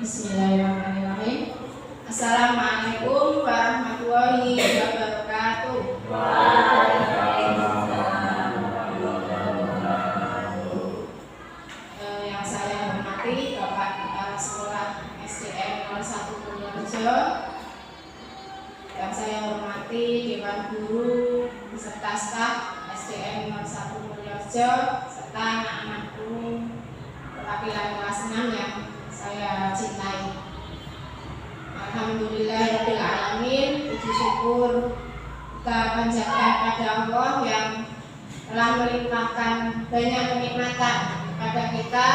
Bismillahirrahmanirrahim. Assalamualaikum warahmatullahi wabarakatuh. Yang saya hormati Bapak Kepala Sekolah SDN 01 Purworejo, yang saya hormati Dewan Guru beserta staf SDN 01 Purworejo serta anak-anakku perwakilan kelas 6 yang saya cintai. Alhamdulillahirabbil alamin, puji syukur kita panjatkan pada Allah yang telah melimpahkan banyak kenikmatan kepada kita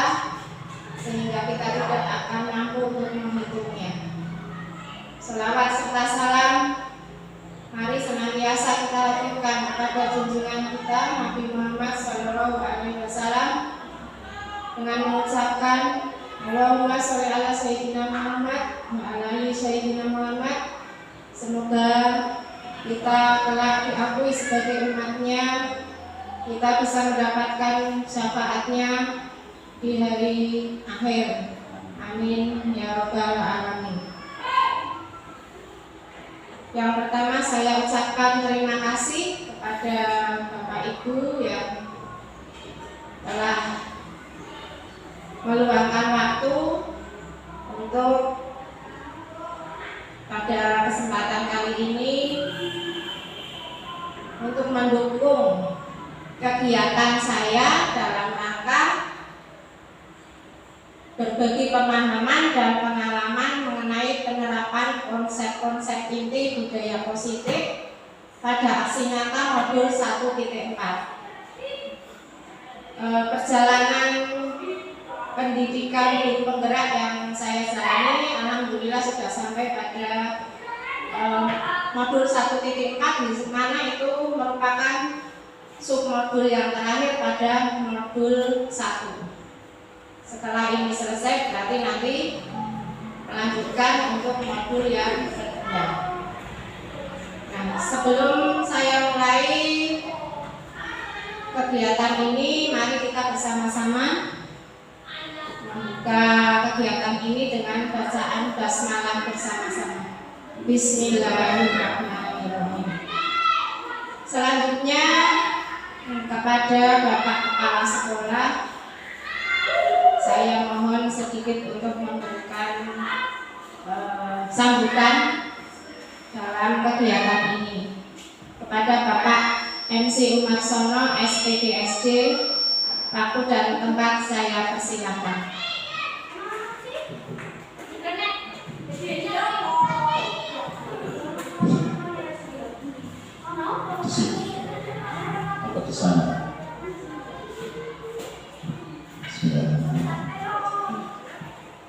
sehingga kita tidak akan mampu untuk menghitungnya. Selawat serta salam mari senantiasa kita haturkan kepada junjungan kita Nabi Muhammad SAW dengan mengucapkan Allahumma sholli ala sayyidina Muhammad wa ala ali sayyidina Muhammad. Semoga kita kelak diakui sebagai umatnya, kita bisa mendapatkan syafaatnya di hari akhir. Amin ya rabbal alamin. Yang pertama saya ucapkan terima kasih kepada Bapak Ibu yang telah meluangkan waktu untuk pada kesempatan kali ini untuk mendukung kegiatan saya dalam rangka berbagi pemahaman dan pengalaman mengenai penerapan konsep-konsep inti budaya positif pada aksi nyata modul 1.4. Perjalanan pendidikan guru penggerak yang saya jalani alhamdulillah sudah sampai pada modul 1.4, di mana itu merupakan submodul yang terakhir pada modul 1. Setelah ini selesai berarti nanti melanjutkan untuk modul yang kedua. Nah, sebelum saya mulai kegiatan ini, mari kita bersama-sama membuka kegiatan ini dengan bacaan basmalah bersama-sama. Bismillahirrahmanirrahim. Selanjutnya kepada Bapak Kepala Sekolah, saya mohon sedikit untuk memberikan sambutan dalam kegiatan ini. Kepada Bapak MC Umarsono SPDSD, waktu dan tempat saya persilakan. Di sini apa di sana?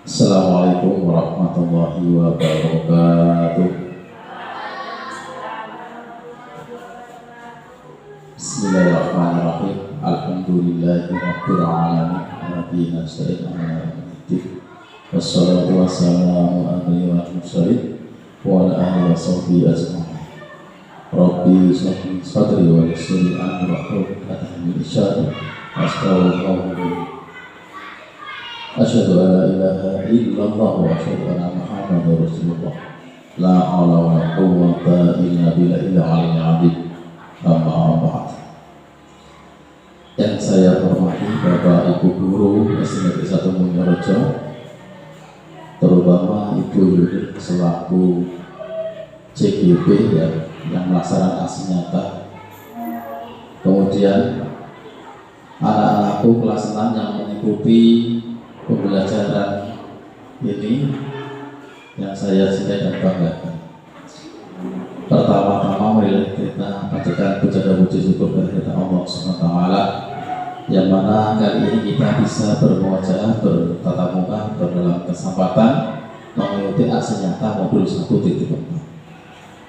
Assalamualaikum warahmatullahi wabarakatuh. Bismillahirrahmanirrahim. Alhamdulillahirabbil alamin. Nabi nasta'in ala al-din. Wassalatu wassalamu ala al-mursalin wa ala alihi wa sahbihi ajma'in. Rabbi shrah li sadri wa yassir li amri wahlul 'uqdatam min lisani yafqahu qawli. Asyhadu an la ilaha illallah wa asyhadu anna Muhammadar Rasulullah. La haula wa la quwwata illa billahil aliyyil azim. Amma ba'd. Yang saya hormati Bapak Ibu Guru SDN 1 Purworejo, terutama Ibu Yudi selaku CGP yang melaksanakan aksi nyata. Kemudian anak-anakku kelas 6 yang mengikuti pembelajaran ini yang saya cintai dan banggakan. Pertama-tama marilah kita panjatkan puja dan puji syukur kepada Allah SWT, yang mana kali ini kita bisa bermuajah bertatap muka dalam kesempatan mengikuti aksi nyata modul 1.4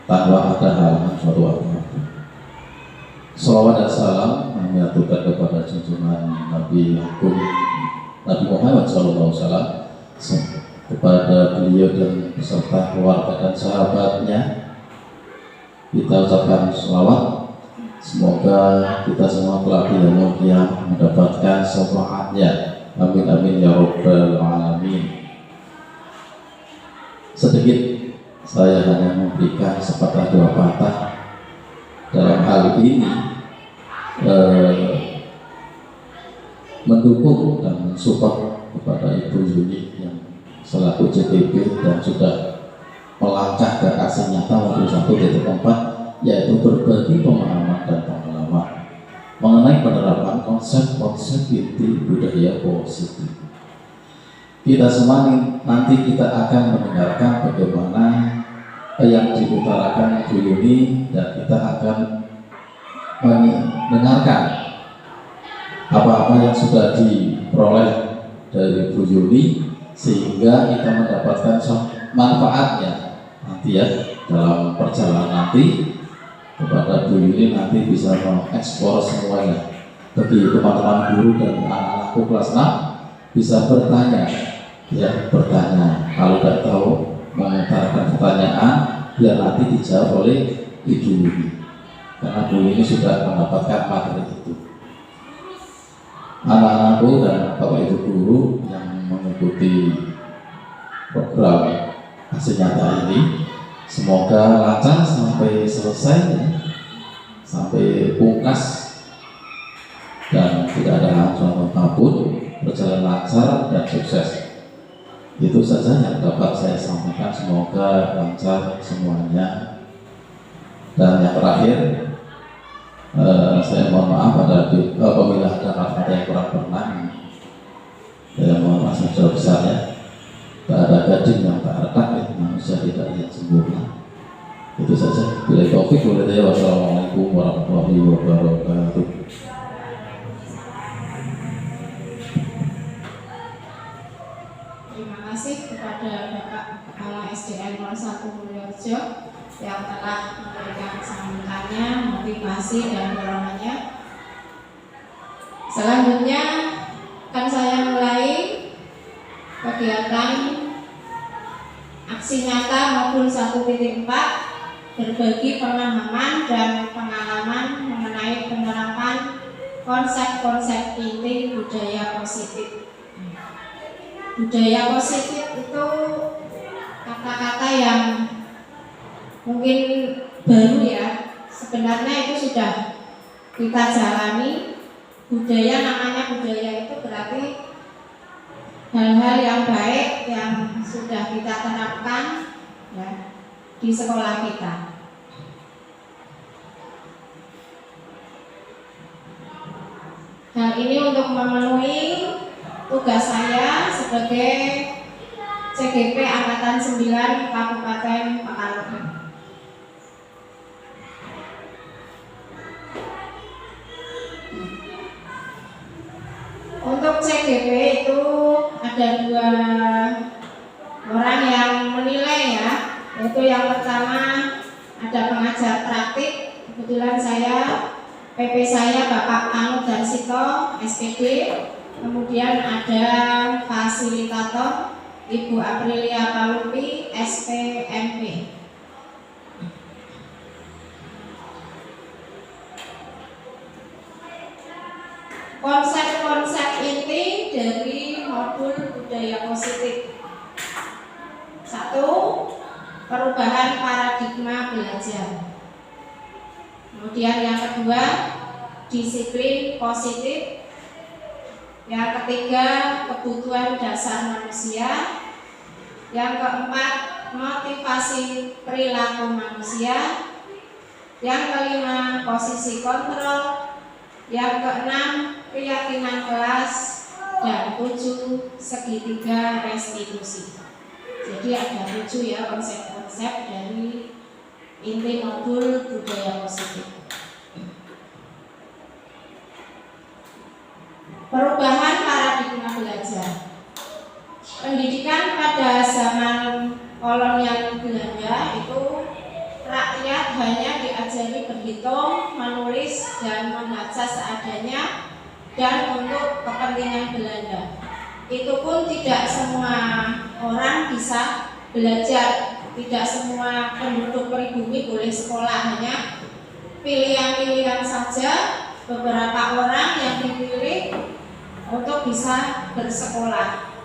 tanpa ada halangan suatu waktu. Salawat dan salam kami aturkan kepada junjungan Nabi Agung Nabi Muhammad SAW, kepada beliau dan beserta keluarga dan sahabatnya. Kita ucapkan salawat, semoga kita semua kelak di yaumul qiyamah mendapatkan syafaatnya. Amin amin ya rabbal alamin. sedikit saya hanya memberikan sepatah dua patah dalam hal ini mendukung dan mensupport kepada Ibu Yuni yang selaku CPB dan sudah melangkah ke aksi nyata modul 1.4, yaitu berbagi pemahaman dan pengalaman mengenai penerapan konsep-konsep inti budaya positif. Kita semua nanti kita akan mendengarkan bagaimana yang diutarakan Ibu Yuni dan kita akan mendengarkan apa-apa yang sudah diperoleh dari Bu Yuni sehingga kita mendapatkan manfaatnya nanti ya dalam perjalanan nanti kepada Bu Yuni nanti bisa mengeksplor semuanya. Bagi teman-teman guru dan anak-anakku kelas 6 bisa bertanya ya, bertanya kalau tidak tahu mengutarakan pertanyaan biar nanti dijawab oleh Ibu Yuni karena Bu Yuni sudah mendapatkan materi itu. Anak-anakku dan Bapak Ibu guru yang mengikuti program aksi nyata ini semoga lancar sampai selesai ya, sampai pungkas dan tidak ada halangan apapun, berjalan lancar dan sukses. Itu saja yang dapat saya sampaikan, semoga lancar semuanya. Dan yang terakhir, saya mohon maaf apabila ada kata-kata yang kurang berkenan. Saya mohon maaf sebesar-besarnya. Tak ada gading yang tak retak ya, manusia tidak yang sempurna. Itu saja. Bila taufik walhidayah. Wassalamualaikum warahmatullahi wabarakatuh. Terima kasih kepada Bapak Kepala SDN 01 Mulyorejo yang telah memberikan sambutannya, motivasi dan dorongannya. Selanjutnya akan saya mulai kegiatan aksi nyata modul 1.4 berbagi pemahaman dan pengalaman mengenai penerapan konsep-konsep inti budaya positif. Budaya positif itu kata-kata yang mungkin baru ya, sebenarnya itu sudah kita jalani. Budaya, namanya budaya itu berarti hal-hal yang baik yang sudah kita terapkan ya, di sekolah kita. Hal ini untuk memenuhi tugas saya sebagai CGP Angkatan 9 Kabupaten Pekalongan. Untuk CGP itu ada 2 orang yang menilai ya, yaitu yang pertama ada pengajar praktik, kebetulan saya PP saya Bapak Anu Darsito SPD, kemudian ada fasilitator Ibu Aprilia Palupi SPMP. Konsep-konsep inti dari modul budaya positif. 1. Perubahan paradigma belajar. Kemudian yang kedua, disiplin positif. Yang ketiga, kebutuhan dasar manusia. Yang keempat, motivasi perilaku manusia. Yang kelima, posisi kontrol. Yang keenam, keyakinan kelas. Dan 7, segitiga restitusi. Jadi ada 7 ya konsep-konsep dari inti modul budaya positif. Perubahan paradigma belajar. Pendidikan pada zaman kolonial Belanda itu rakyat hanya diajari berhitung, menulis, dan membaca seadanya dan untuk kepentingan Belanda. Itu pun tidak semua orang bisa belajar, tidak semua penduduk pribumi boleh sekolah, hanya pilihan-pilihan saja beberapa orang yang dipilih untuk bisa bersekolah.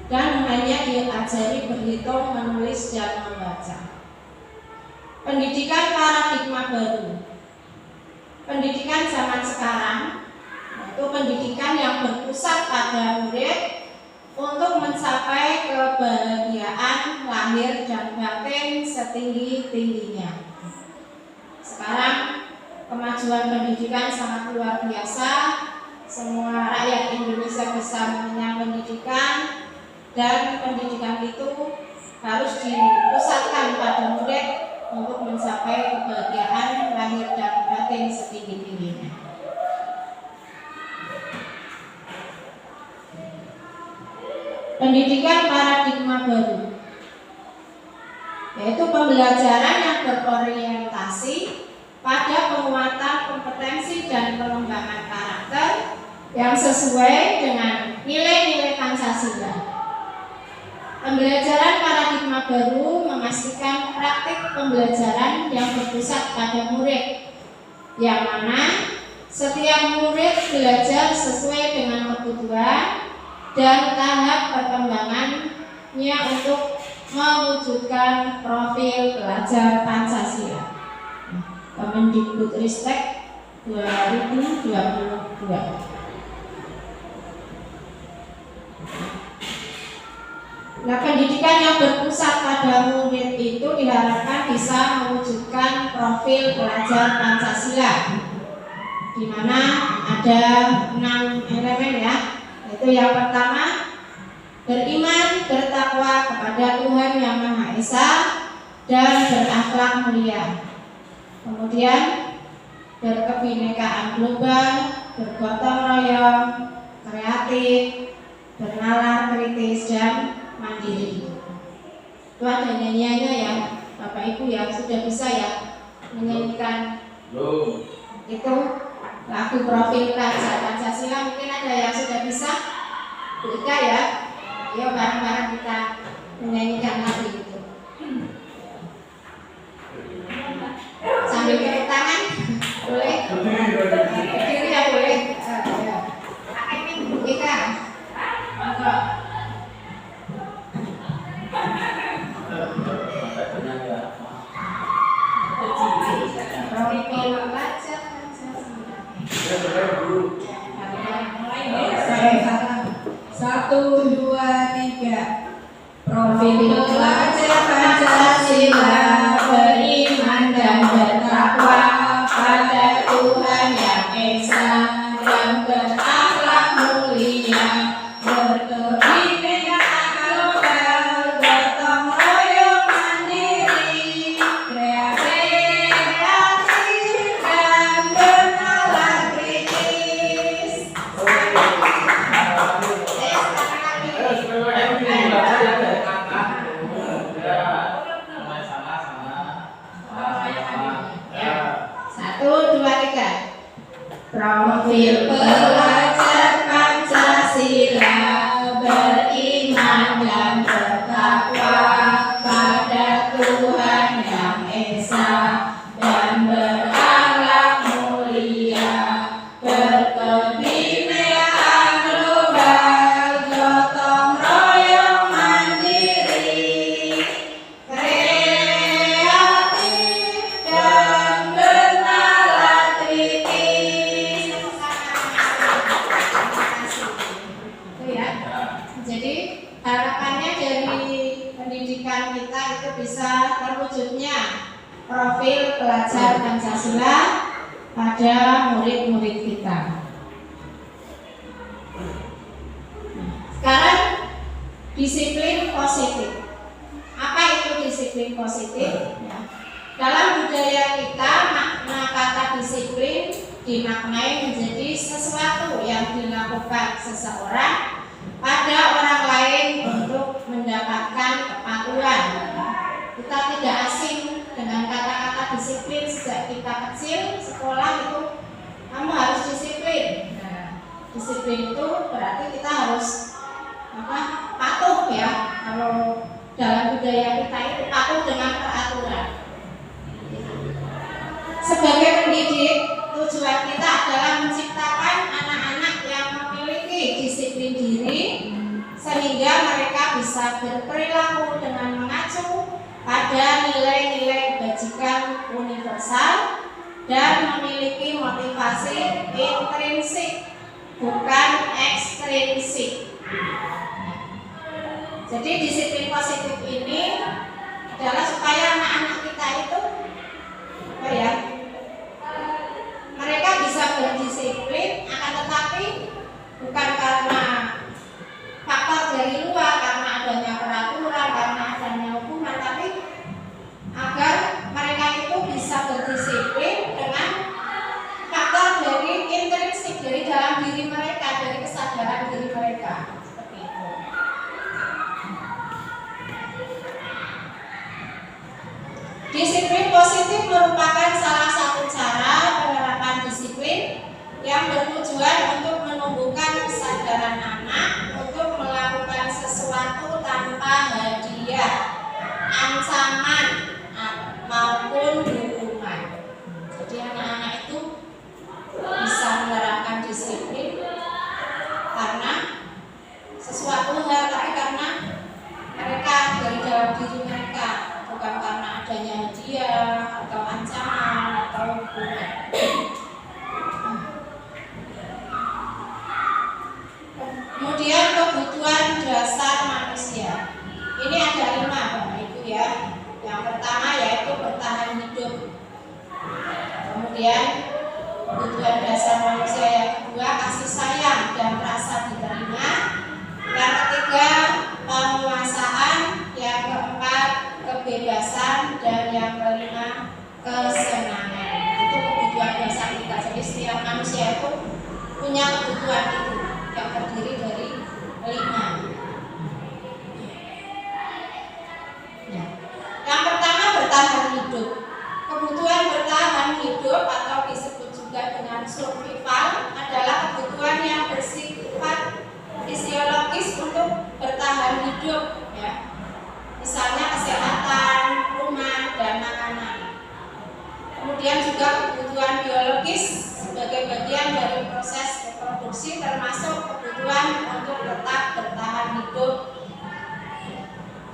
dan hanya diajari berhitung, menulis, dan membaca. Pendidikan paradigma baru. Pendidikan zaman sekarang yaitu pendidikan yang berpusat pada murid untuk mencapai kebahagiaan lahir dan batin setinggi-tingginya. Sekarang kemajuan pendidikan sangat luar biasa. Semua rakyat Indonesia bisa mengenyam pendidikan, dan pendidikan itu harus dipusatkan pada murid untuk mencapai kebahagiaan lahir dan batin setinggi-tingginya. Pendidikan paradigma baru yaitu pembelajaran yang berorientasi pada penguatan kompetensi dan pengembangan karakter yang sesuai dengan nilai-nilai Pancasila. Pembelajaran paradigma baru memastikan praktik pembelajaran yang berpusat pada murid, yang mana setiap murid belajar sesuai dengan kebutuhan dan tahap perkembangannya untuk mewujudkan profil pelajar Pancasila. Kemendikbudristek 2022. Nah, pendidikan yang berpusat pada murid itu diharapkan bisa mewujudkan profil pelajar Pancasila, di mana ada 6 elemen ya. Yaitu yang pertama, beriman, bertakwa kepada Tuhan Yang Maha Esa dan berakhlak mulia. Kemudian berkebinekaan global, bergotong royong, kreatif, bernalar kritis, dan mandiri. Itu ada nyanyiannya ya, Bapak Ibu ya, sudah bisa ya menyanyikan itu lagu profil pelajar Pancasila. Mungkin ada yang sudah bisa, Bu Ika ya. Ayo bareng-bareng kita menyanyikan lagu itu. Sambil tepuk tangan, boleh? Berdiri ya boleh. Bu Ika. Satu, dua, tiga. Profil pelajar Pancasila, beriman dan bertakwa pada Tuhan Yang Esa dan berakhlak mulia, berkebinekaan global, gotong royong mandiri, kreatif dan bernalar kritis. Satu, dua, tiga. Profil pelajar Pancasila, beriman dan bertakwa pada Tuhan Yang Esa dan berakhlak mulia, berkebinekaan global, gotong royong mandiri, kreatif dan bernalar kritis. Itu ya. Jadi harapannya dari pendidikan kita itu bisa terwujudnya profil pelajar Pancasila pada murid-murid kita. Sekarang disiplin positif. Apa itu disiplin positif? Ya. Dalam budaya kita, makna kata disiplin dimaknai menjadi sesuatu yang dilakukan seseorang pada orang lain untuk mendapatkan kepatuhan. Kita tidak asing dengan kata-kata disiplin sejak kita kecil. Sekolah itu kamu harus disiplin. Nah, disiplin itu berarti kita harus patuh ya. Kalau dalam budaya kita itu patuh dengan peraturan. Sebagai pendidik, tujuan kita adalah menciptakan anak-anak yang memiliki disiplin diri sehingga mereka bukan ekstrinsik. Jadi disiplin positif ini adalah supaya anak-anak kita itu apa ya, mereka bisa berdisiplin, akan tetapi bukan karena faktor dari luar, karena adanya peraturan, karena adanya hukuman, tapi agar mereka itu bisa berdisiplin dengan faktor dari intrinsik, dari dalam diri mereka, dari kesadaran diri mereka. Seperti itu. Disiplin positif merupakan salah satu cara penerapan disiplin yang bertujuan untuk menumbuhkan kesadaran anak untuk melakukan sesuatu tanpa hadiah, ancaman, maupun hukuman. Jadi anak-anak itu bisa menerapkan disiplin karena sesuatu hal, tapi karena mereka dari dalam diri mereka, bukan karena adanya hadiah atau ancaman atau hukuman. Kemudian kebutuhan dasar manusia. Ini ada 5 Bapak Ibu ya. Yang pertama yaitu bertahan hidup. Kemudian kebutuhan dasar manusia yang kedua kasih sayang dan rasa diterima. Yang ketiga penguasaan. Yang keempat kebebasan, dan yang kelima kesenangan. Itu kebutuhan dasar kita. Jadi setiap manusia itu punya kebutuhan itu yang terdiri dari 5. Ya. Yang pertama bertahan hidup. Kebutuhan bertahan hidup atau disebut juga dengan survival adalah kebutuhan yang bersifat fisiologis untuk bertahan hidup ya. Misalnya kesehatan, rumah, dan makanan. Kemudian juga kebutuhan biologis sebagai bagian dari proses reproduksi, termasuk kebutuhan untuk tetap bertahan hidup.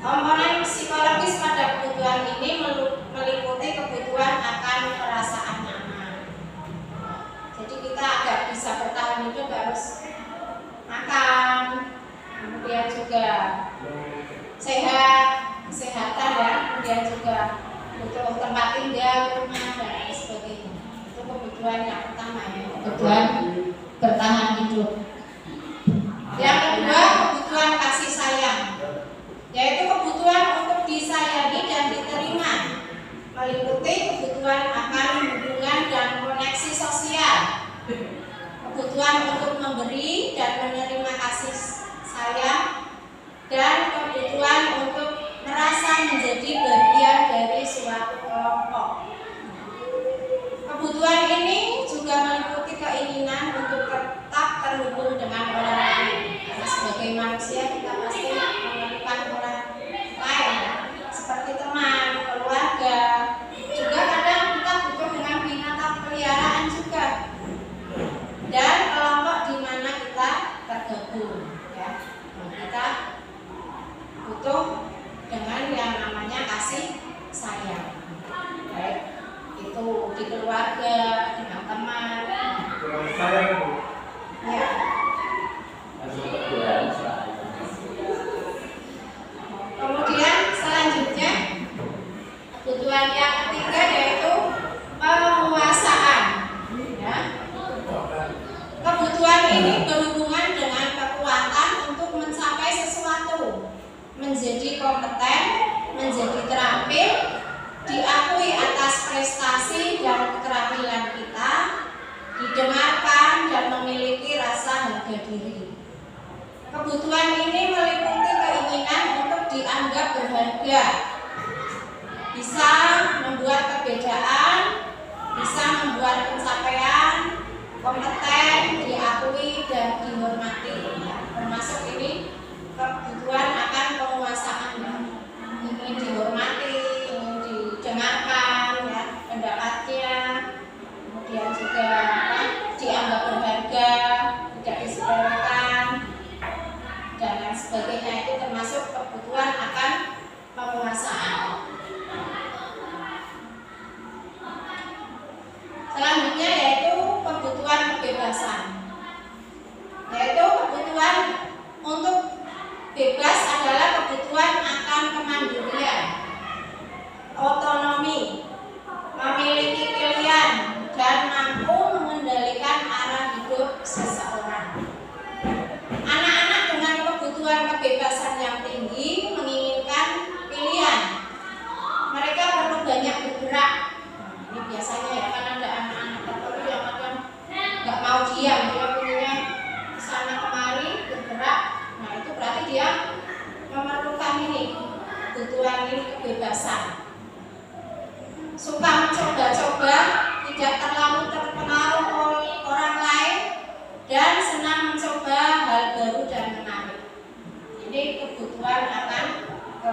Komponen psikologis pada kebutuhan ini meliputi kebutuhan akan perasaan nyaman. Jadi kita agar bisa bertahan hidup harus makan, kemudian juga sehat, kesehatan, dan kemudian juga butuh tempat tinggal, rumah, dan lain sebagainya. Itu kebutuhan yang pertama ya, kebutuhan bertahan hidup. Yang kedua kebutuhan kasih sayang, yaitu kebutuhan untuk disayangi dan diterima, meliputi kebutuhan akan hubungan dan koneksi sosial, kebutuhan untuk memberi dan menerima kasih sayang, dan kebutuhan untuk merasa menjadi bagian dari suatu kelompok. Kebutuhan ini juga meliputi keinginan untuk tetap terhubung dengan orang lain. Karena sebagai manusia kita pasti memerlukan orang lain, seperti teman, keluarga. Juga kadang kita butuh dengan binatang peliharaan juga, dan kelompok di mana kita tergabung. Ya, kita butuh dengan yang namanya kasih sayang, baik itu di keluarga, dengan teman. Ya. Kemudian selanjutnya kebutuhan yang ketiga yaitu penguasaan. Ya. Kebutuhan ini berhubungan dengan kekuatan untuk mencapai sesuatu, menjadi kompeten, menjadi terampil, diakui atas prestasi dan keterampilan kita, didengarkan, dan memiliki rasa harga diri. Kebutuhan ini meliputi keinginan untuk dianggap berharga, bisa membuat perbedaan, bisa membuat pencapaian, kompeten, diakui, dan dihormati. Termasuk ini kebutuhan akan penguasaan, ingin dihormati, ingin didengarkan ya, pendapatnya, kemudian juga dianggap berharga, tidak disepelekan, dan lain sebagainya. Itu termasuk kebutuhan akan penguasaan. Selanjutnya yaitu kebutuhan kebebasan.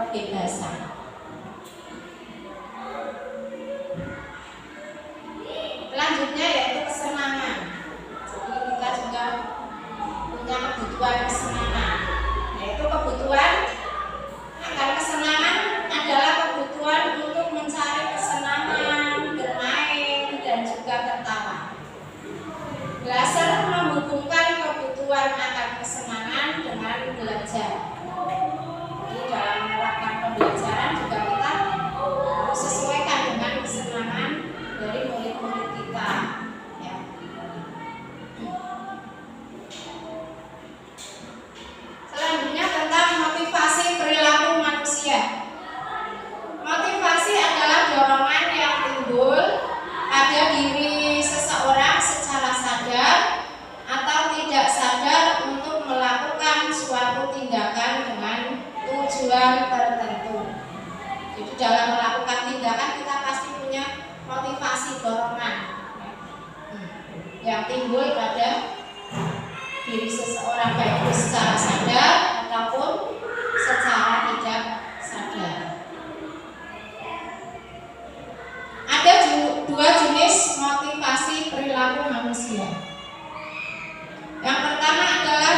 kebebasan. Selanjutnya yaitu kesenangan. Jadi kita juga punya kebutuhan kesenangan, yaitu kebutuhan akan kesenangan adalah kebutuhan untuk mencari kesenangan, bermain, dan juga tertawa. Belajar menghubungkan kebutuhan akan kesenangan dengan belajar. Jadi dalam melakukan pembelajaran juga kita harus sesuaikan dengan kesenangan dari murid-murid kita. Ya. Selanjutnya tentang motivasi perilaku manusia. Motivasi adalah dorongan yang timbul pada diri seseorang secara sadar atau tidak sadar untuk melakukan suatu tindakan dengan tujuan tertentu. Jadi dalam melakukan tindakan kita pasti punya motivasi dorongan yang timbul pada diri seseorang, baik itu secara sadar ataupun secara tidak sadar. Ada dua jenis motivasi perilaku manusia. Yang pertama adalah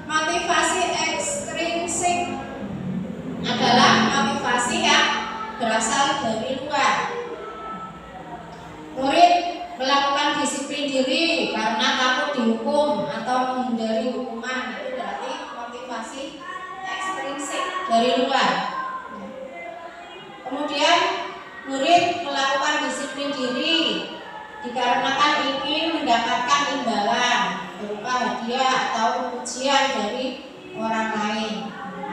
motivasi ekstrinsik, adalah motivasi yang berasal dari luar. Murid melakukan disiplin diri karena takut dihukum atau menghindari hukuman, itu berarti motivasi ekstrinsik dari luar. Kemudian murid melakukan disiplin diri dikarenakan ingin mendapatkan imbalan berupa hadiah atau pujian dari orang lain.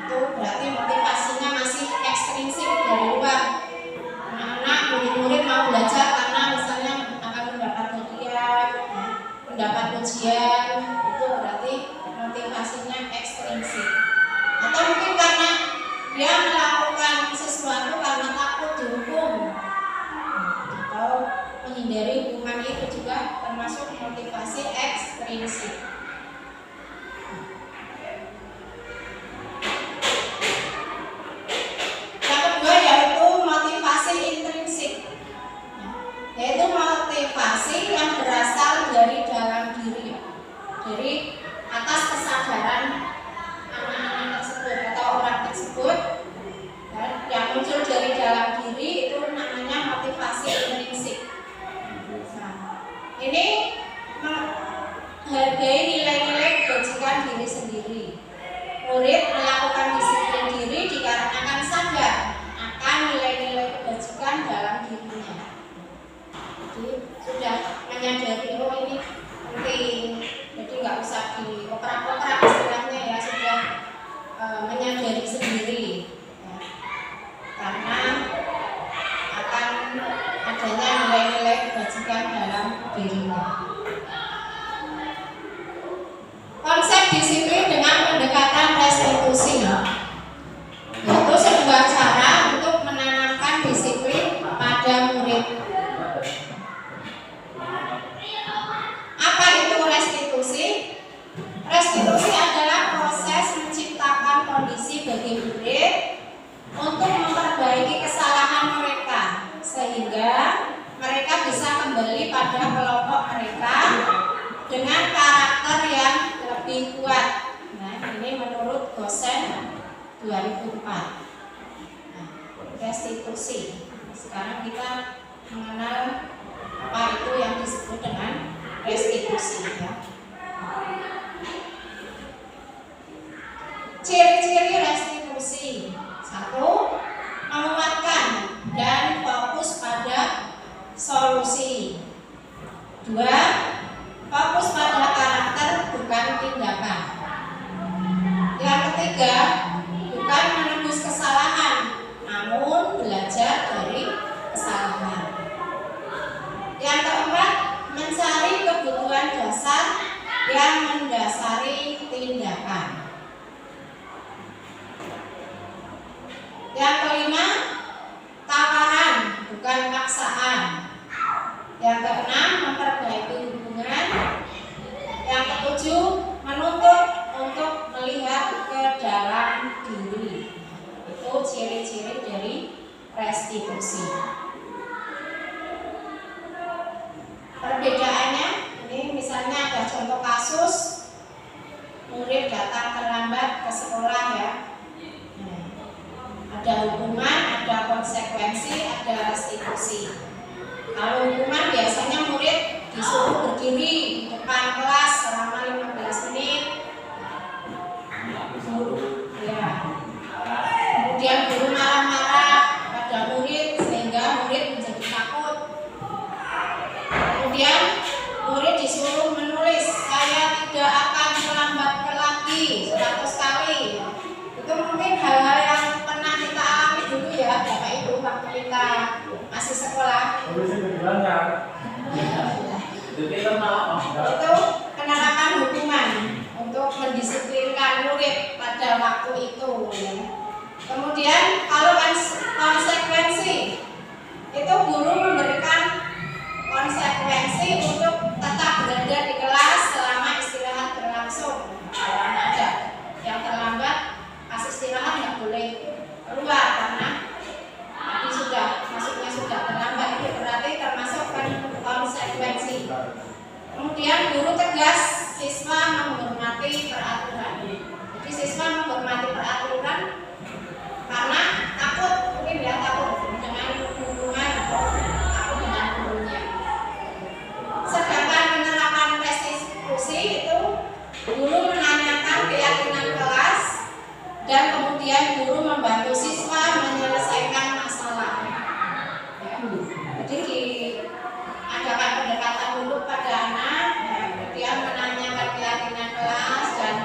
Itu berarti motivasinya masih ekstrinsik dari luar. Anak-anak, murid-murid mau belajar karena misalnya akan mendapat hadiah, mendapat pujian, itu berarti motivasinya ekstrinsik. Atau mungkin karena dia melakukan sesuatu karena takut dihukum atau menghindari hukuman, itu juga termasuk motivasi ekstrinsik. Yang kedua yaitu motivasi intrinsik, yaitu motivasi yang berasal dari dalam diri, dari atas kesadaran anak-anak tersebut atau orang tersebut, dan yang muncul dari dalam diri itu namanya motivasi intrinsik. Ini menghargai nilai-nilai kebajikan diri sendiri. Murid melakukan disiplin diri dikarenakan sadar akan nilai-nilai kebajikan dalam dirinya. Jadi sudah menyadari, oh ini penting, jadi nggak usah dioprak-oprak istilahnya ya, sudah menyadari sendiri ya. Karena akan adanya nilai-nilai kebajikan dalam dirinya. Konsep disiplin dengan pendekatan restitusi, yaitu sebuah cara untuk menanamkan disiplin pada murid. Apa itu restitusi? Restitusi adalah proses menciptakan kondisi bagi murid untuk memperbaiki kesalahan mereka, sehingga mereka bisa kembali pada kelompok mereka dengan karakter yang lebih kuat. Nah, ini menurut Gosen 2004. Nah, restitusi. Sekarang kita mengenal apa itu yang disebut dengan restitusi ya. Ciri-ciri restitusi. 1. Menguatkan dan fokus pada solusi. 2. Fokus pada karakter bukan tindakan. Yang ketiga, bukan menebus kesalahan, namun belajar dari kesalahan. Yang keempat, mencari kebutuhan dasar yang mendasari tindakan. Yang kelima, tawaran bukan paksaan. Yang keenam, memperbaiki hubungan. Yang ketujuh, menuntut untuk melihat ke dalam diri. Itu ciri-ciri dari restitusi. Perbedaannya, ini misalnya ada contoh kasus murid datang terlambat ke sekolah ya. Ada hukuman, ada konsekuensi, ada restitusi. Kalau hukuman biasanya murid disuruh berdiri di depan kelas selama 15 menit. Ya. Kemudian guru marah-marah pada murid sehingga murid menjadi takut. Kemudian murid disuruh menulis, saya tidak akan terlambat lagi 100 kali. Itu mungkin hal-hal yang pernah kita alami dulu ya Bapak Ibu waktu kita masih sekolah. Itu penerapan hukuman untuk mendisiplinkan murid pada waktu itu ya. Kemudian kalau konsekuensi itu guru memberikan konsekuensi untuk tetap berada di kelas selama istirahat berlangsung. Kalau ada yang terlambat pas istirahat nggak boleh keluar karena tadi masuknya sudah terlambat, itu berarti termasuk konsekuensi. Kemudian guru tegas siswa menghormati peraturan. Jadi siswa menghormati peraturan karena takut, mungkin dia takut dengan hukuman atau takut dengan gurunya. Sedangkan penerapan restitusi itu guru menanyakan keyakinan kelas dan kemudian guru membantu siswa menyelesaikan masalah. Ya. Jadi adakan pendekatan dulu pada anak, ya, kemudian menanyakan keyakinan kelas dan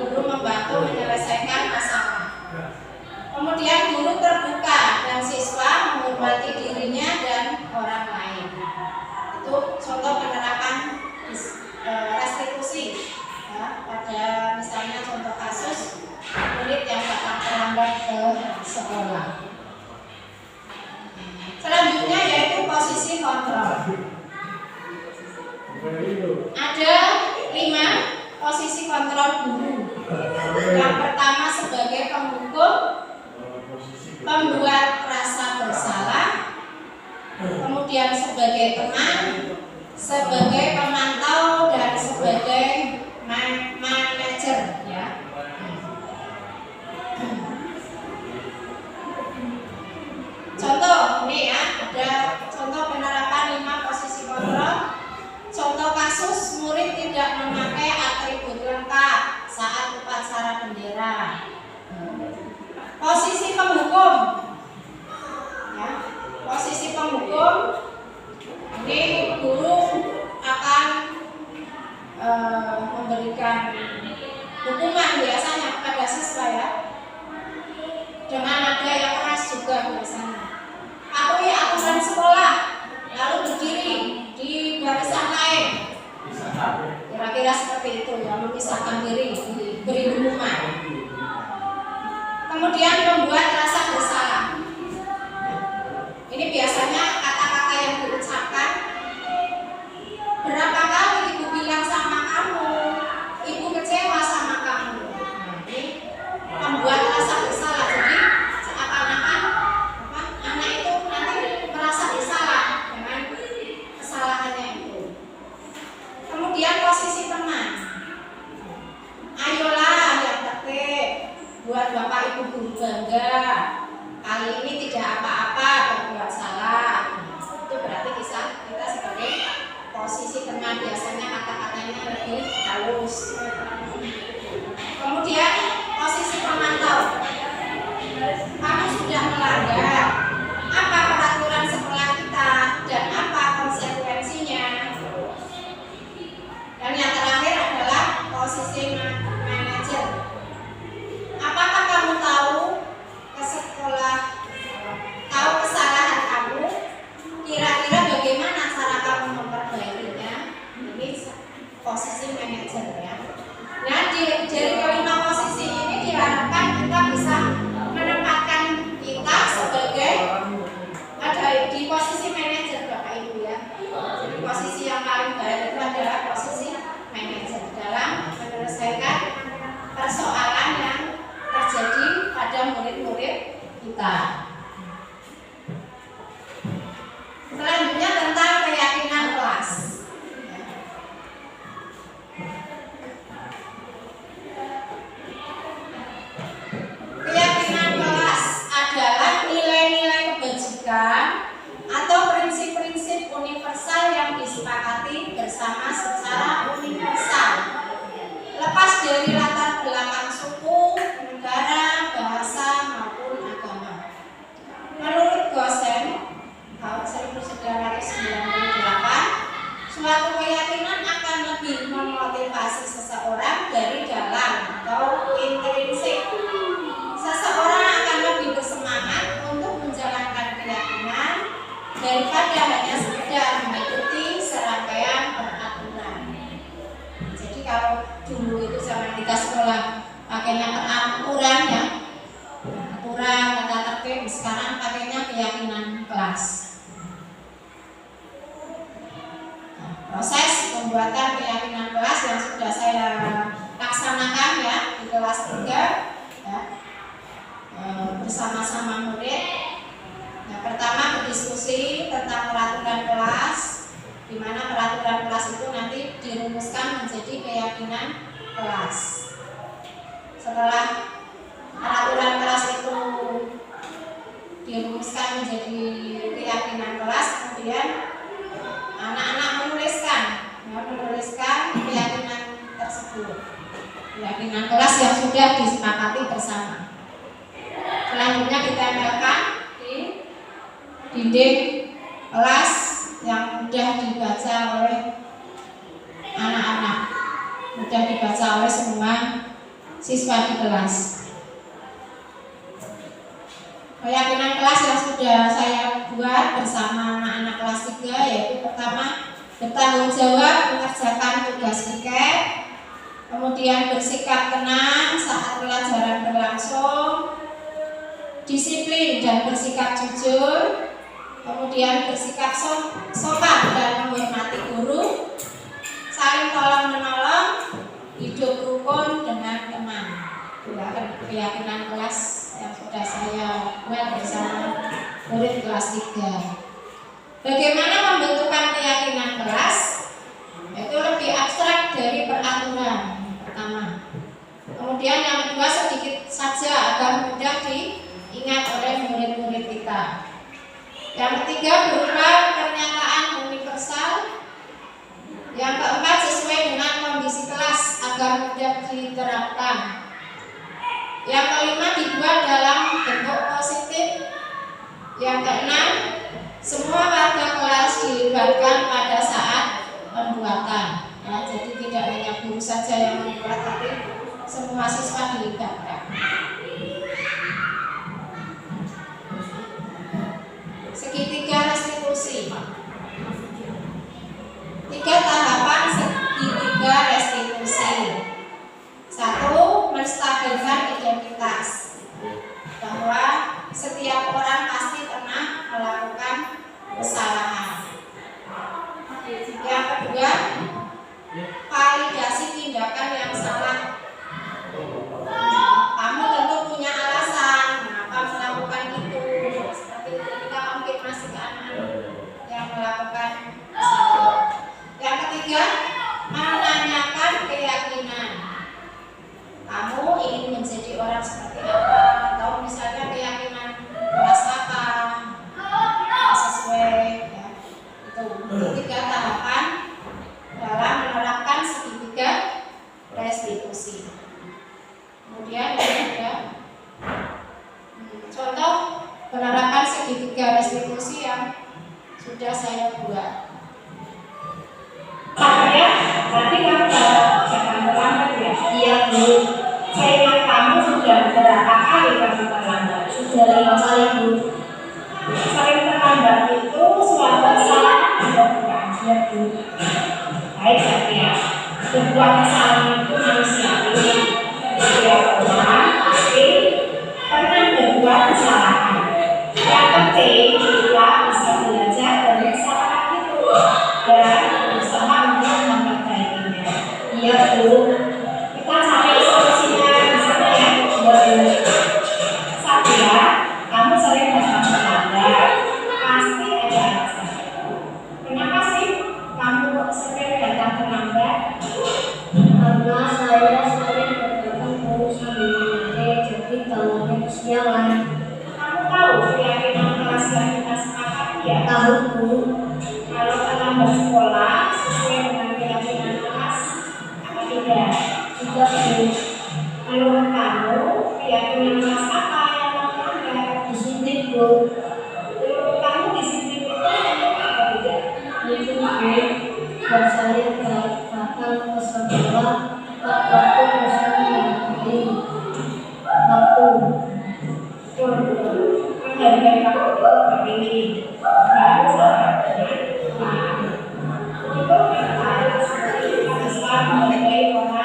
guru membantu menyelesaikan masalah. Kemudian guru terbuka dan siswa menghormati dirinya dan orang lain. Itu contoh penerapan restitusi ya, pada misalnya contoh kasus murid yang datang terlambat ke sekolah. Selanjutnya yaitu posisi kontrol. Ada 5 posisi kontrol guru. Yang pertama sebagai penghukum, pembuat rasa bersalah, kemudian sebagai teman, sebagai pemantau dan sebagai manajer ya. Contoh ini ya, ada contoh penerapan 5 posisi kontrol. Contoh kasus murid tidak memakai atribut lengkap saat upacara bendera. Posisi penghukum ya, posisi penghukum ini guru akan memberikan hukuman biasanya kepada siswa ya, dengan nada yang keras juga biasanya. Patuhi aturan sekolah, lalu berdiri di barisan lain. Kira-kira seperti itu ya, memisahkan diri, beri hukuman. Kemudian membuat rasa bersalah. Ini biasanya kata-kata yang diucapkan. Berapa kali ibu bilang sama kamu, ibu kecewa sama kamu. Ini membuat rasa bersalah. Jadi seakan-akan anak itu nanti merasa bersalah dengan kesalahannya itu. Kemudian posisi teman. Ayolah yang tertib, buat bapak ibu guru bangga. Kali ini tidak apa-apa berbuat salah. Itu berarti kita sebagai posisi teman, biasanya kata-katanya lebih halus. Kemudian posisi pemantau. Kamu sudah melanggar. Apa peraturan sekolah kita dan apa konsekuensinya? Dan yang terakhir adalah posisi manajer. Apakah kamu tahu ke sekolah, tahu kesalahan kamu? Kira-kira bagaimana cara kamu memperbaikinya? Ini posisi manajer ya. kalau dulu itu zaman kita sekolah pakainya peraturan ya, aturan tata tertib, sekarang pakainya keyakinan kelas. Proses pembuatan keyakinan kelas yang sudah saya laksanakan ya di kelas 3 ya, bersama-sama murid. Yang pertama berdiskusi tentang peraturan kelas, di mana peraturan kelas itu nanti dirumuskan menjadi keyakinan kelas. Setelah peraturan kelas itu dirumuskan menjadi keyakinan kelas, kemudian anak-anak menuliskan keyakinan tersebut, keyakinan kelas yang sudah disepakati bersama. Selanjutnya ditempelkan di dinding kelas yang mudah dibaca oleh anak-anak, mudah dibaca oleh semua siswa di kelas. Keyakinan kelas yang sudah saya buat bersama anak-anak kelas 3 yaitu pertama, bertanggung jawab mengerjakan tugas piket, kemudian bersikap tenang saat pelajaran berlangsung, disiplin dan bersikap jujur, kemudian bersikap sopan dan menghormati guru, saling tolong menolong, hidup rukun dengan teman. Keyakinan kelas yang sudah saya buat bersama murid kelas 3. Bagaimana pembentukan keyakinan kelas? Itu lebih abstrak dari peraturan pertama. Kemudian yang kedua sedikit saja agar mudah diingat oleh murid-murid kita. Yang ketiga berupa pernyataan universal. Yang keempat sesuai dengan kondisi kelas agar mudah diterapkan. Yang kelima dibuat dalam bentuk positif. Yang keenam, semua warga kelas dilibatkan pada saat pembuatan. Ya, jadi tidak hanya guru saja yang membuat, tapi semua siswa dilibatkan. Segitiga restitusi. 3 tahapan segitiga restitusi. 1. Menstabilkan identitas, bahwa setiap orang pasti pernah melakukan kesalahan. Yang kedua, validasi tindakan yang salah. Kamu tentu punya alasan mengapa melakukan itu. Seperti itu kita konfirmasi ke anak-anak yang melakukan kesalahan. Yang ketiga, menanyakan keyakinan. Kamu ingin menjadi orang seperti apa? Atau misalnya keyakinan kelas apa? Sesuai ya. Itu 3 tahapan dalam menerapkan segitiga restitusi. Kemudian ini ada contoh penerapan segitiga restitusi yang sudah saya buat. Saya nanti kamu jangan terlambat ya. Iya Bu. Saya ingat kamu sudah berapa kali kamu terlambat? Sudah 5 kali Bu. Sering terlambat itu suatu kesalahan atau bukan? Iya Bu. Baik ya. Sebuah kesalahan itu manusiawi. Setiap orang pasti pernah berbuat kesalahan. Yang penting kita bisa belajar dari kesalahan itu dan berusaha untuk memperbaikinya. Iya Bu. Kita cari solusinya di sana ya. Satya, kamu sering datang terlambat. Pasti ada alasan. Kenapa sih kamu sering datang terlambat? Karena saya sering berdatang terus sambil jadi bangunnya kesiangan. Kamu tahu keyakinan kelas yang kita sepakati ya? Tahu Bu. Kalau terlambat sekolah sesuai dengan keyakinan kelas, apa tidak? Tidak Bu. Menurut kamu keyakinan kelas apa yang terlambat? Disiplin Bu. Menurut kamu disiplin itu apa tidak? Disiplin. Dan saya datang ke sekolah tepat waktu bersama mengikuti waktu. Menghargai waktu itu begini. Harus untuk kita harus menghargai orang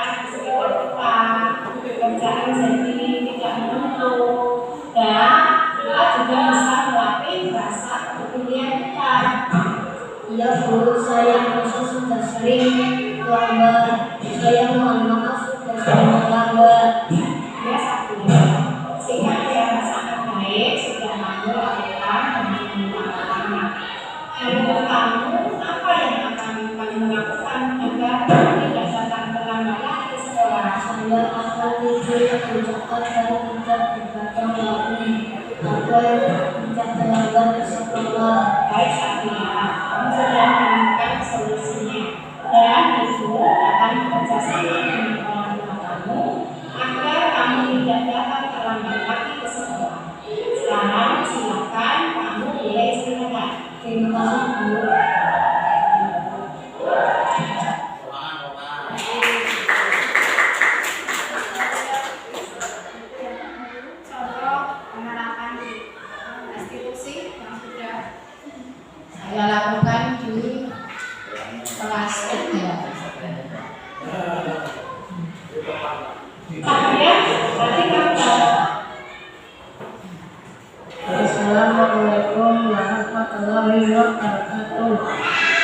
tidak terlambat ke sekolah. Baik Sabila, kamu sudah menemukan solusinya dan ibu akan bekerjasama dengan orang tua kamu agar kamu tidak dapat terlambat lagi ke sekolah. Sekarang silakan kamu boleh istirahat. Terima kasih Bu. Contoh penerapan restitusi yang sudah saya lakukan di kelas 3. Kemudian nanti kamu Assalamualaikum warahmatullahi wabarakatuh.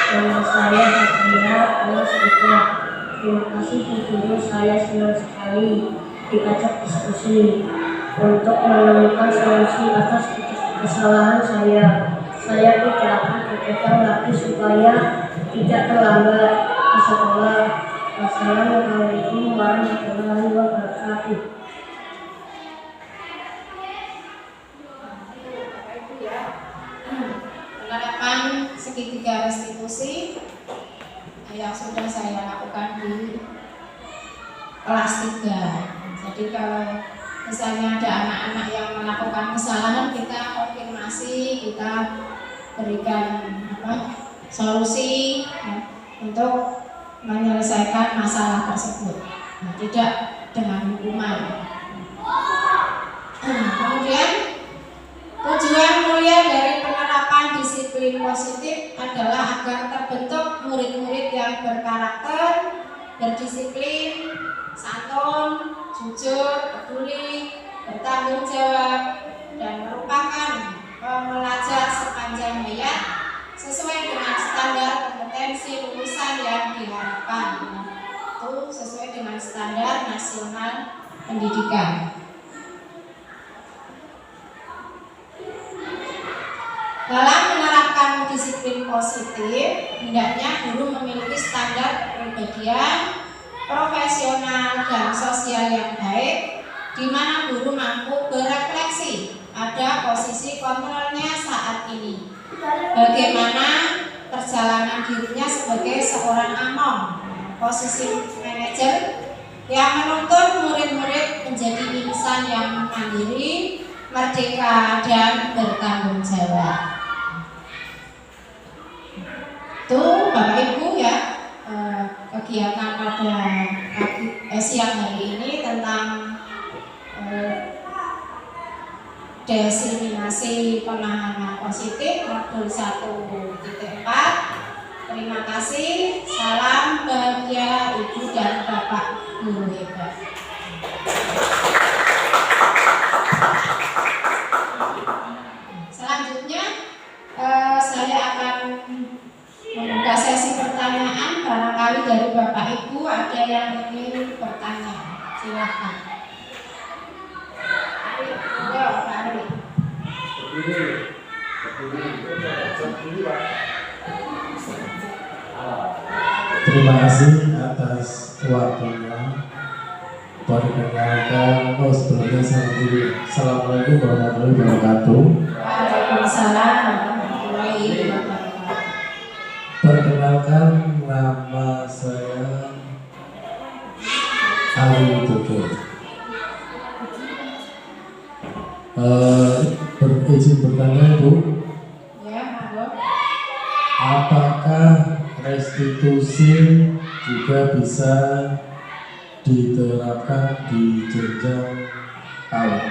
Nama saya Satria kelas 3. Terima kasih Bu Guru, saya senang sekali diajak diskusi untuk menemukan solusi atas kesalahan saya. Saya tidak akan berulang lagi supaya tidak terlambat ke sekolah. Wassalamualaikum warahmatullahi wabarakatuh. Penerapan segitiga restitusi yang sudah saya lakukan di kelas 3. Jadi kalau misalnya ada anak-anak yang melakukan kesalahan, kita konfirmasi, kita berikan solusi untuk menyelesaikan masalah tersebut. Tidak dengan hukuman. Kemudian tujuan mulia dari penerapan disiplin positif adalah agar terbentuk murid-murid yang berkarakter, berdisiplin, santun, jujur, peduli, bertanggung jawab, dan merupakan pembelajar sepanjang hayat sesuai dengan standar kompetensi lulusan yang diharapkan. Itu sesuai dengan standar nasional pendidikan. Dalam menerapkan disiplin positif, hendaknya guru memiliki standar kepribadian, profesional, dan sosial yang baik, di mana guru mampu berefleksi pada posisi kontrolnya saat ini. Bagaimana perjalanan dirinya sebagai seorang among, posisi manajer yang menuntun murid-murid menjadi insan yang mandiri, merdeka, dan bertanggung jawab. Itu Bapak Ibu ya, kegiatan pada siang hari ini tentang diseminasi pemahaman positif modul 1.4. Terima kasih. Salam bahagia Ibu dan Bapak guru hebat. Selanjutnya saya akan membuka sesi pertanyaan. Barangkali dari Bapak Ibu ada yang ingin bertanya. Silakan. Terima kasih atas waktunya. Perkenalkan, sebelumnya Assalamualaikum warahmatullahi wabarakatuh. Waalaikumsalam warahmatullahi wabarakatuh. Perkenalkan, nama saya Ari Tutur. Berizin bertanya Bu, Ya, monggo. apakah restitusi juga bisa diterapkan di jenjang PAUD?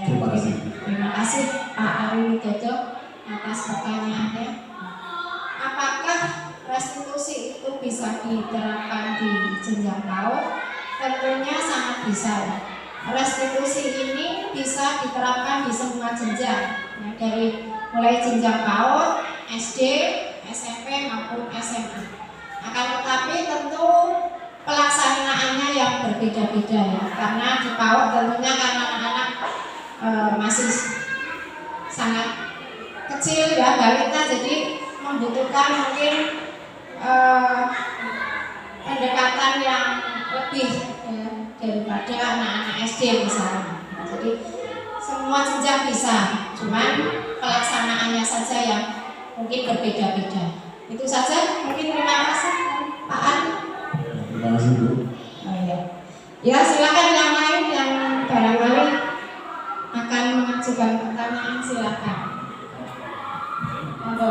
Terima kasih. Terima kasih Pak Ari Widodo atas pertanyaannya. Apakah restitusi itu bisa diterapkan di jenjang PAUD? Tentunya sangat bisa. Restitusi ini bisa diterapkan di semua jenjang, ya, dari mulai jenjang PAUD, SD, SMP maupun SMA. Akan tetapi tentu pelaksanaannya yang berbeda-beda ya, karena di PAUD tentunya karena anak-anak masih sangat kecil ya, balita, jadi membutuhkan mungkin pendekatan yang lebih ya, daripada anak-anak SD misalnya. Jadi semua semua jenjang bisa, cuman pelaksanaannya saja yang mungkin berbeda-beda. Itu saja, mungkin terima kasih Pak An. Terima kasih Bu. Oh, ya. Ya, silakan yang lain yang barangkali akan mengajukan pertanyaan, silakan. Monggo.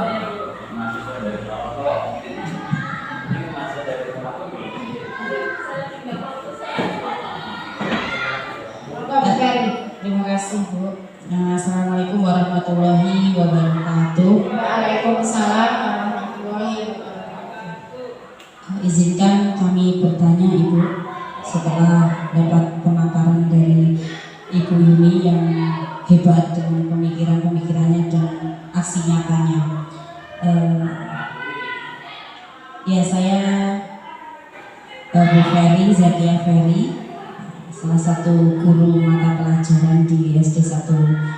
Terima kasih Bu. Assalamualaikum warahmatullahi wabarakatuh. Waalaikumsalam warahmatullahi wabarakatuh. Izinkan kami bertanya Ibu, setelah dapat pemaparan dari Ibu Yuni yang hebat dengan pemikiran-pemikirannya dan aksi nyatanya. Ya, saya Bu Ferry, Zakia Ferry, salah satu guru mata pelajaran di SD 1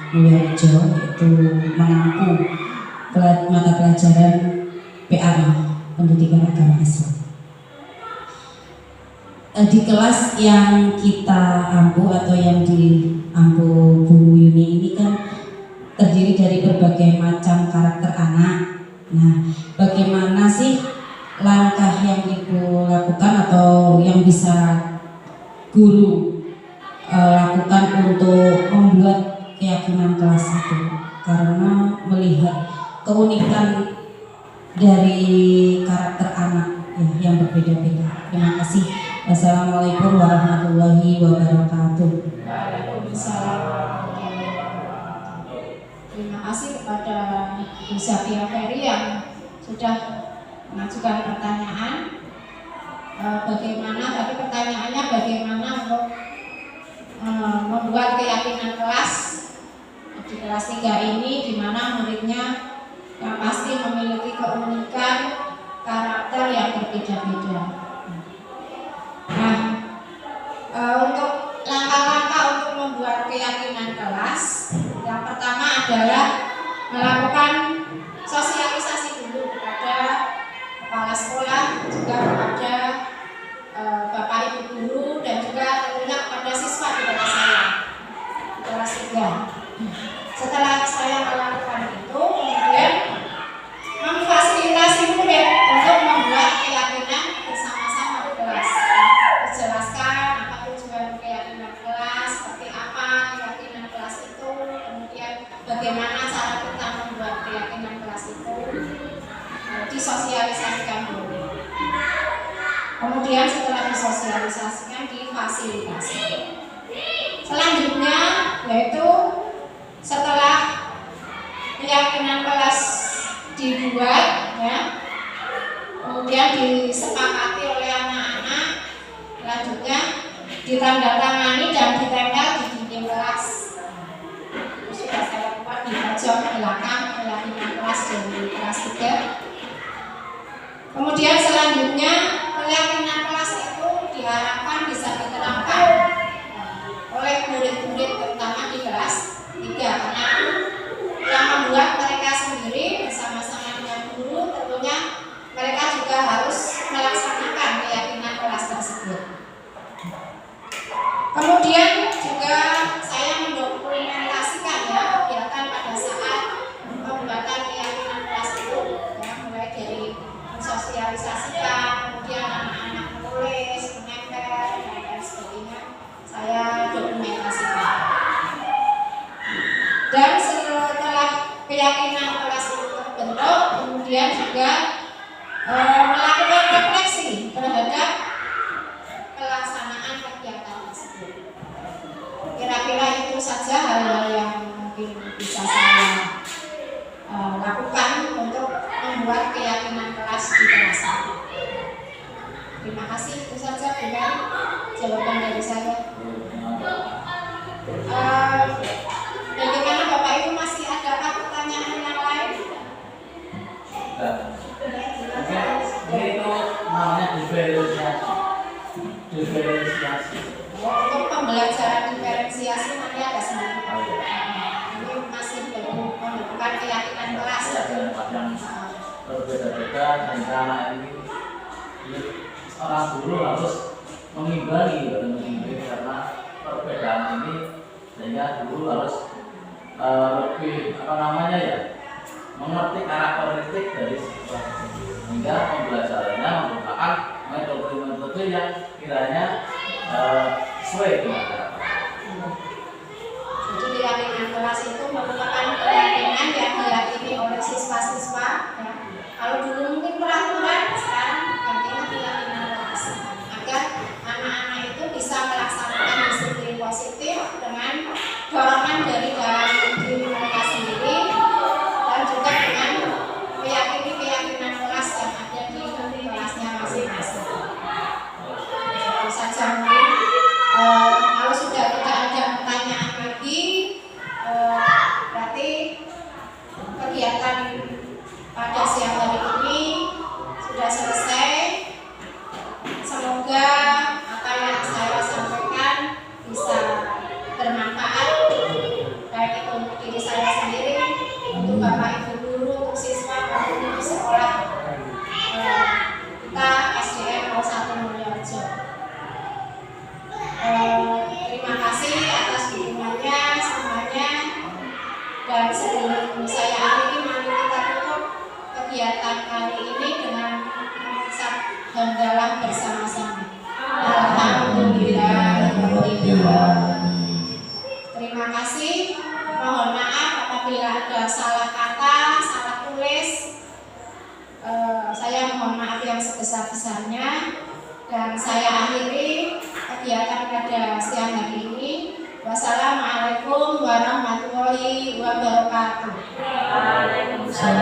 Mulyorejo, yaitu mengampu mata pelajaran PAI, Pendidikan Agama Islam. Di kelas yang kita ampu atau yang diampu Bu Yuni ini kan terdiri dari berbagai macam karakter anak. Nah, bagaimana sih langkah yang Ibu lakukan atau yang bisa guru lakukan untuk membuat keyakinan kelas itu, karena melihat keunikan dari karakter anak ya, yang berbeda-beda. Terima kasih. Wassalamualaikum warahmatullahi wabarakatuh. Waalaikumsalam warahmatullahi wabarakatuh. Terima kasih kepada Bu Zakia Ferry yang sudah mengajukan pertanyaan. Bagaimana tadi pertanyaannya, bagaimana untuk membuat keyakinan kelas di kelas 3 ini, di mana muridnya yang pasti memiliki keunikan karakter yang berbeda-beda. Nah, untuk langkah-langkah untuk membuat keyakinan kelas, yang pertama adalah melakukan sosialisasi dulu kepada kepala sekolah, juga kepada Bapak Ibu guru, dan juga tentunya kepada siswa di kelas saya, di kelas 3. Setelah saya melakukan itu, kemudian memfasilitasi murid untuk membuat keyakinan bersama-sama di kelas. Dijelaskan apa tujuan keyakinan kelas, seperti apa keyakinan kelas itu, kemudian bagaimana cara kita membuat keyakinan kelas itu, disosialisasikan dulu. Kemudian setelah disosialisasikan, difasilitasi. Selanjutnya yaitu setelah keyakinan kelas dibuat, ya, kemudian disepakati oleh anak-anak, selanjutnya ditandatangani dan ditempel di dinding kelas. Itu sudah saya lakukan di bagian belakang keyakinan kelas dari kelas 3. Kemudian selanjutnya keyakinan kelas itu diharapkan bisa diterapkan oleh murid-murid terutama di kelas 3, karena yang membuat mereka sendiri bersama-sama dengan guru, tentunya mereka juga harus melaksanakan keyakinan kelas tersebut. Kemudian juga saya mendokumentasikan ya kegiatan pada saat pembuatan keyakinan kelas itu, ya, mulai dari mensosialisasikan, kemudian anak-anak menulis, menempel, dan lain sebagainya, saya dokumentasikan. Dan setelah keyakinan kelas itu terbentuk, kemudian juga melakukan refleksi terhadap pelaksanaan kegiatan tersebut. Kira-kira itu saja hal-hal yang mungkin bisa saya lakukan untuk membuat keyakinan kelas di kelas ini. Terima kasih, itu saja dengan jawaban dari saya. Bagaimana Bapak Ibu, masih adakah pertanyaan yang lain? Ini itu namanya diferensiasi. Untuk pembelajaran diferensiasi nanti ada sendiri. Ini masih belum menentukan keyakinan kelas. Kadang berbeda-beda dan karena ini orang guru harus mengimbangi karena perbedaan ini, sehingga guru harus lebih apa namanya ya, mengerti karakteristik dari siswa tersebut, hingga pembelajarannya menggunakan metode-metode yang kiranya sesuai dengan karakter. Jadi keyakinan kelas itu merupakan keyakinan yang diyakini oleh siswa-siswa. Ya. Kalau dulu mungkin peraturan, sekarang gantinya keyakinan kelas. Agar anak-anak itu bisa melaksanakan disiplin positif dengan dorongan dari dalam diri mereka sendiri dan juga dengan meyakini keyakinan kelas yang ada di kelasnya masing-masing. Itu saja mungkin. Kalau sudah tidak ada pertanyaan lagi, berarti kegiatan pada siang hari ini sudah selesai. Semoga apa yang saya sampaikan bisa bermanfaat, baik itu untuk diri saya sendiri, untuk Bapak Ibu guru, untuk siswa, maupun untuk sekolah kita SDN 01 Mulyorejo. Terima kasih atas dukungannya semuanya, dan sebelum saya akhiri, mari kita tutup kegiatan kali ini dengan mengucap hamdalah bersama-sama. Alhamdulillah. Terima kasih. Mohon maaf apabila ada salah kata, salah tulis. Saya mohon maaf yang sebesar-besarnya, dan saya akhiri kegiatan pada siang hari ini. Wassalamualaikum warahmatullahi wabarakatuh. Waalaikumsalam.